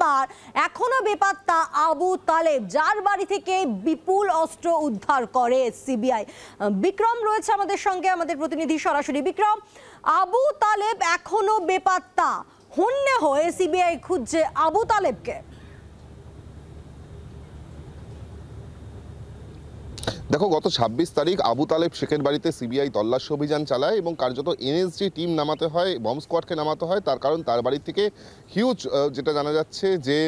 ব্যাপার, এখনো বেপাত্তা আবু তালেব, যার বাড়ি থেকে বিপুল অস্ত্র উদ্ধার করে সিবিআই। বিক্রম রয়েছে আমাদের সঙ্গে, আমাদের প্রতিনিধি সরাসরি। বিক্রম, আবু তালেব এখনো বেপাত্তা, হন্যে হয়ে সিবিআই খুঁজছে আবু তালেবকে। দেখো, গত ২৬ তারিখ আবু তালেব শেখের বাড়িতে সিবিআই তল্লাশি অভিযান চালায় এবং কার্যত এনএসজি টিম নামাতে হয়, বম্ব স্কোয়াডকে নামাতে হয়। তার কারণ তার বাড়ি থেকে হিউজ, যেটা জানা যাচ্ছে যে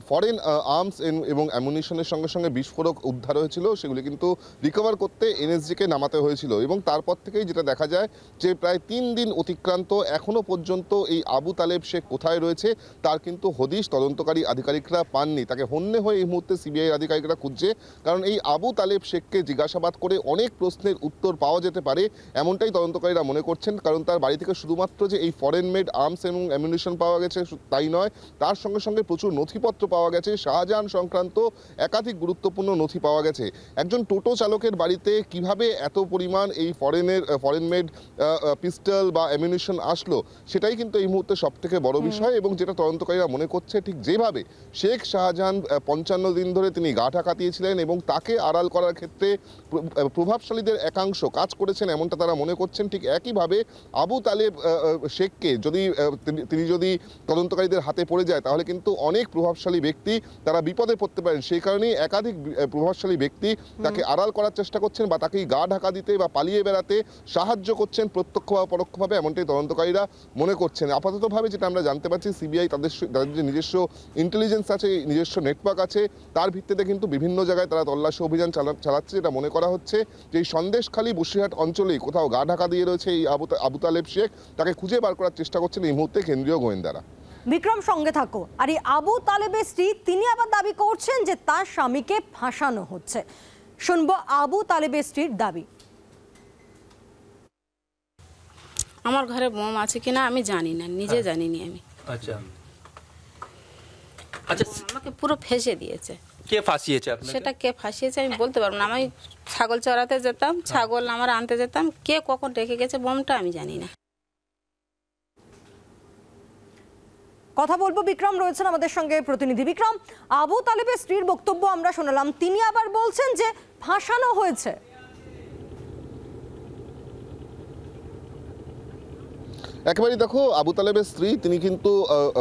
ফরেন আর্মস এবং অ্যামুনিশনের সঙ্গে সঙ্গে বিস্ফোরক উদ্ধার হয়েছিল, সেগুলি কিন্তু রিকভার করতে এনএসজিকে নামাতে হয়েছিল। এবং তারপর থেকেই যেটা দেখা যায় যে প্রায় ৩ দিন অতিক্রান্ত, এখনও পর্যন্ত এই আবু তালেব শেখ কোথায় রয়েছে তার কিন্তু হদিশ তদন্তকারী আধিকারিকরা পাননি। তাকে হন্যে হয়ে এই মুহূর্তে সিবিআই আধিকারিকরা খুঁজছে, কারণ এই আবু তালেব শেখকে জিজ্ঞাসাবাদ করে অনেক প্রশ্নের উত্তর পাওয়া যেতে পারে, এমনটাই তদন্তকারীরা মনে করছেন। কারণ তার বাড়ি থেকে শুধুমাত্র যে এই ফরেন মেড আর্মস এবং অ্যামুনিশন পাওয়া গেছে তাই নয়, তার সঙ্গে সঙ্গে প্রচুর নথিপত্র পাওয়া গেছে, শাহজাহান সংক্রান্ত একাধিক গুরুত্বপূর্ণ নথি পাওয়া গেছে। একজন টোটো চালকের বাড়িতে কিভাবে এত পরিমাণ এই ফরেন মেড পিস্টল বা অ্যামুনিশন আসলো, সেটাই কিন্তু এই মুহূর্তে সব থেকে বড় বিষয়। এবং যেটা তদন্তকারীরা মনে করছে, ঠিক যেভাবে শেখ শাহজাহান ৫৫ দিন ধরে তিনি গা ঢাকা দিয়েছিলেন এবং তাকে আড়াল করার ক্ষেত্রে প্রভাবশালীদের একাংশ কাজ করেছেন, এমনটা তারা মনে করছেন। ঠিক একইভাবে আবু তালেব শেখকে তিনি যদি তদন্তকারীদের হাতে পড়ে যায়, তাহলে কিন্তু অনেক প্রভাবশালী ব্যক্তি তারা বিপদে পড়তে পারেন। সেই কারণেই একাধিক প্রভাবশালী ব্যক্তি তাকে আড়াল করার চেষ্টা করছেন বা তাকেই গা ঢাকা দিতে বা পালিয়ে বেড়াতে সাহায্য করছেন প্রত্যক্ষ বা পরোক্ষভাবে, এমনটাই তদন্তকারীরা মনে করছেন। আপাততভাবে যেটা আমরা জানতে পারছি, সিবিআই তাদের যে নিজস্ব ইন্টেলিজেন্স আছে, নিজস্ব নেটওয়ার্ক আছে, তার ভিত্তিতে কিন্তু বিভিন্ন জায়গায় তারা তল্লাশি অভিযান চালাচ্ছে। যেটা মনে করা হচ্ছে যে এই সন্দেশখালী বসিরহাট অঞ্চলেই কোথাও গা ঢাকা দিয়ে রয়েছে এই আবু তালেব শেখ, তাকে খুঁজে বার করার চেষ্টা করছেন এই মুহূর্তে কেন্দ্রীয় গোয়েন্দারা। বিক্রম, সঙ্গে থাকো। আর এই আবু তালেবের স্ত্রী, তিনি আবার দাবি করছেন যে তার স্বামীকে ফাঁসানো হচ্ছে। শুনবো আবু তালেবের স্ত্রীর দাবি। আমার ঘরে বোম আছে কিনা আমি জানি না, নিজে জানিনি আমি। আচ্ছা, আমাকে পুরো ফেঁসে দিয়েছে। কে ফাঁসিয়েছে আপনাকে? সেটা কে ফাঁসিয়েছে আমি বলতে পারবো না। আমি ছাগল চড়াতে যেতাম, ছাগল আমার আনতে যেতাম, কে কখন রেখে গেছে বোমটা আমি জানি না। কথা বলবো, বিক্রম রয়েছেন আমাদের সঙ্গে প্রতিনিধি। বিক্রম, আবু তালেবের স্ত্রীর বক্তব্য আমরা শুনলাম, তিনি আবার বলছেন যে ফাঁসানো হয়েছে। একেবারেই দেখো, আবু তালেবের স্ত্রী তিনি কিন্তু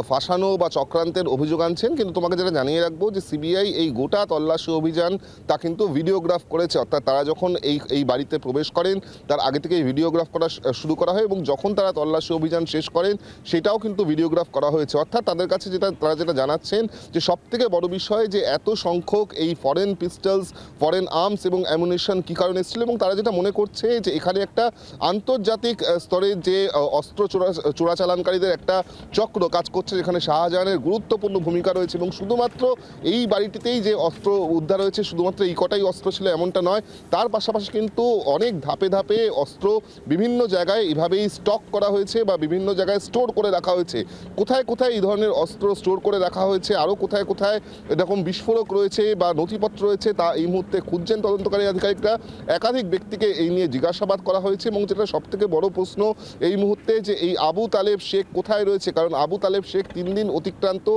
ফাঁসানো বা চক্রান্তের অভিযোগ আনছেন। কিন্তু তোমাকে যেটা জানিয়ে রাখবো যে সিবিআই এই গোটা তল্লাশি অভিযান তা কিন্তু ভিডিওগ্রাফ করেছে। অর্থাৎ তারা যখন এই বাড়িতে প্রবেশ করেন তার আগে থেকেই ভিডিওগ্রাফ করা শুরু করা হয় এবং যখন তারা তল্লাশি অভিযান শেষ করেন সেটাও কিন্তু ভিডিওগ্রাফ করা হয়েছে। অর্থাৎ তাদের কাছে তারা যেটা জানাচ্ছেন যে সবথেকে বড় বিষয় যে এত সংখ্যক এই ফরেন পিস্টলস, ফরেন আর্মস এবং অ্যামুনিশন কী কারণে এসেছিল, এবং তারা যেটা মনে করছে যে এখানে একটা আন্তর্জাতিক স্তরে যে অস্ত্র চোরাচালানকারীদের একটা চক্র কাজ করছে, যেখানে শাহজাহানের গুরুত্বপূর্ণ ভূমিকা রয়েছে। এবং শুধুমাত্র এই বাড়িটিতেই যে অস্ত্র উদ্ধার হয়েছে, শুধুমাত্র এই কটাই অস্ত্র ছিল এমনটা নয়, তার পাশাপাশি কিন্তু অনেক ধাপে ধাপে অস্ত্র বিভিন্ন জায়গায় এভাবেই স্টক করা হয়েছে বা বিভিন্ন জায়গায় স্টোর করে রাখা হয়েছে। কোথায় কোথায় এই ধরনের অস্ত্র স্টোর করে রাখা হয়েছে, আরও কোথায় কোথায় এরকম বিস্ফোরক রয়েছে বা নথিপত্র রয়েছে, তা এই মুহূর্তে খুঁজছেন তদন্তকারী আধিকারিকরা। একাধিক ব্যক্তিকে এই নিয়ে জিজ্ঞাসাবাদ করা হয়েছে এবং যেটা সবথেকে বড় প্রশ্ন এই মুহূর্তে যে এই আবু তালেব শেখ কোথায় রয়েছে। কারণ আবু তালেব শেখ ৩ দিন অতিক্রান্ত,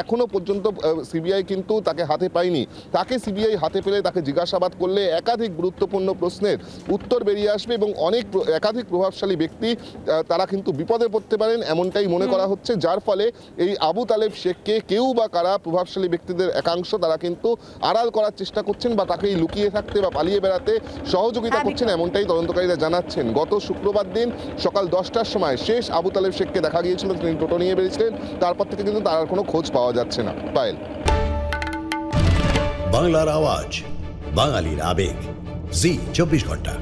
এখনো পর্যন্ত সিবিআই কিন্তু তাকে হাতে পায়নি। তাকে সিবিআই হাতে পেলে তাকে জিজ্ঞাসাবাদ করলে একাধিক গুরুত্বপূর্ণ প্রশ্নের উত্তর বেরিয়ে আসবে এবং একাধিক প্রভাবশালী ব্যক্তি তারা কিন্তু বিপদে পড়তে পারেন, এমনটাই মনে করা হচ্ছে। যার ফলে এই আবু তালেব শেখকে কেউ বা কারা প্রভাবশালী ব্যক্তিদের একাংশ তারা কিন্তু আড়াল করার চেষ্টা করছেন বা তাকেই লুকিয়ে থাকতে বা পালিয়ে বেড়াতে সহযোগিতা করছেন, এমনটাই তদন্তকারীরা জানাচ্ছেন। গত শুক্রবার দিন সকাল 10টার সময় শেষ আবু তালেব শেখকে দেখা গিয়েছিল, তিনি টোটো নিয়ে বেরিয়েছিলেন। তারপর থেকে কিন্তু তার কোনো খোঁজ পাওয়া যাচ্ছে না। পায়েল। বাংলার আওয়াজ, বাঙালির আবেগ, জি 24 ঘন্টা।